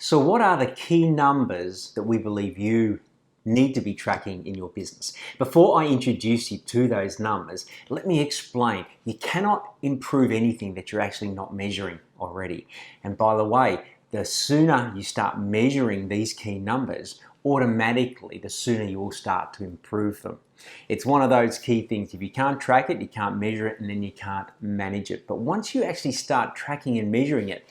So what are the key numbers that we believe you need to be tracking in your business? Before I introduce you to those numbers, let me explain. You cannot improve anything that you're actually not measuring already. And by the way, the sooner you start measuring these key numbers, automatically the sooner you will start to improve them. It's one of those key things. If you can't track it, you can't measure it, and then you can't manage it. But once you actually start tracking and measuring it,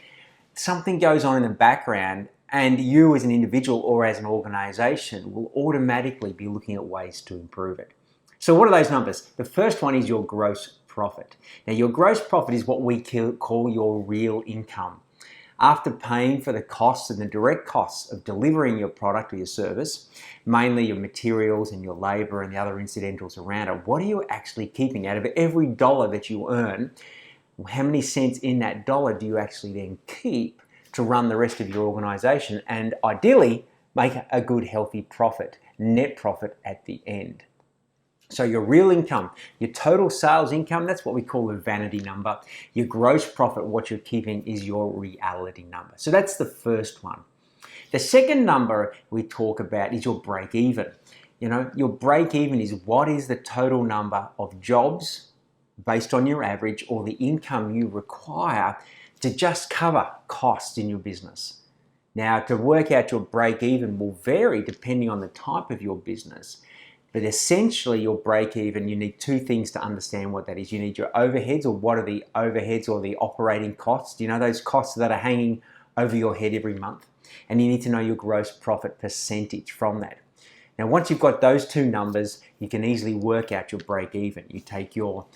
something goes on in the background, and you as an individual or as an organization will automatically be looking at ways to improve it. So what are those numbers? The first one is your gross profit. Now, your gross profit is what we call your real income. After paying for the costs and the direct costs of delivering your product or your service, mainly your materials and your labor and the other incidentals around it, what are you actually keeping out of every dollar that you earn? How many cents in that dollar do you actually then keep to run the rest of your organization and ideally make a good healthy profit, net profit at the end? So your real income, your total sales income, that's what we call the vanity number. Your gross profit, what you're keeping, is your reality number. So that's the first one. The second number we talk about is your break even. You know, your break even is what is the total number of jobs based on your average or the income you require to just cover costs in your business. Now, to work out your break even will vary depending on the type of your business. But essentially, your break even, you need two things to understand what that is. You need your overheads, or what are the overheads or the operating costs? You know, those costs that are hanging over your head every month. And you need to know your gross profit percentage from that. Now, once you've got those two numbers, you can easily work out your break even. You take your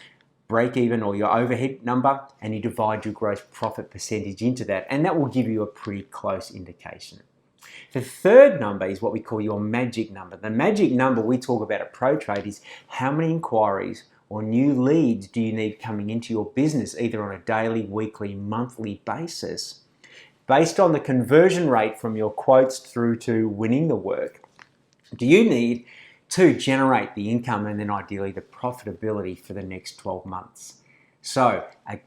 break even or your overhead number and you divide your gross profit percentage into that, and that will give you a pretty close indication. The third number is what we call your magic number. The magic number we talk about at ProTrade is how many inquiries or new leads do you need coming into your business, either on a daily, weekly, monthly basis, based on the conversion rate from your quotes through to winning the work. Do you need to generate the income and then ideally the profitability for the next 12 months? So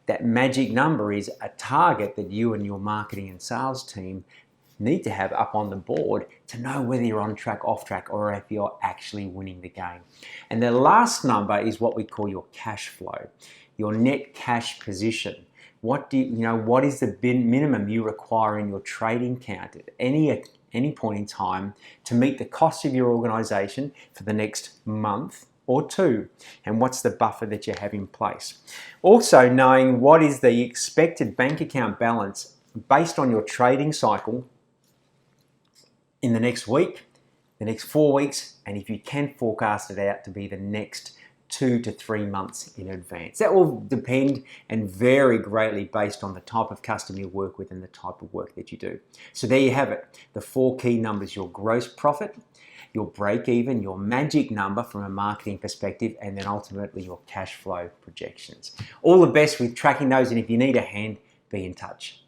that magic number is a target that you and your marketing and sales team need to have up on the board to know whether you're on track, off track, or if you're actually winning the game. And the last number is what we call your cash flow, your net cash position. What is the minimum you require in your trading account at any point in time to meet the cost of your organization for the next month or two, and what's the buffer that you have in place. Also knowing what is the expected bank account balance based on your trading cycle in the next week, the next 4 weeks, and if you can forecast it out to be the next 2 to 3 months in advance. That will depend and vary greatly based on the type of customer you work with and the type of work that you do. So there you have it, the four key numbers: your gross profit, your break even, your magic number from a marketing perspective, and then ultimately your cash flow projections. All the best with tracking those, and if you need a hand, be in touch.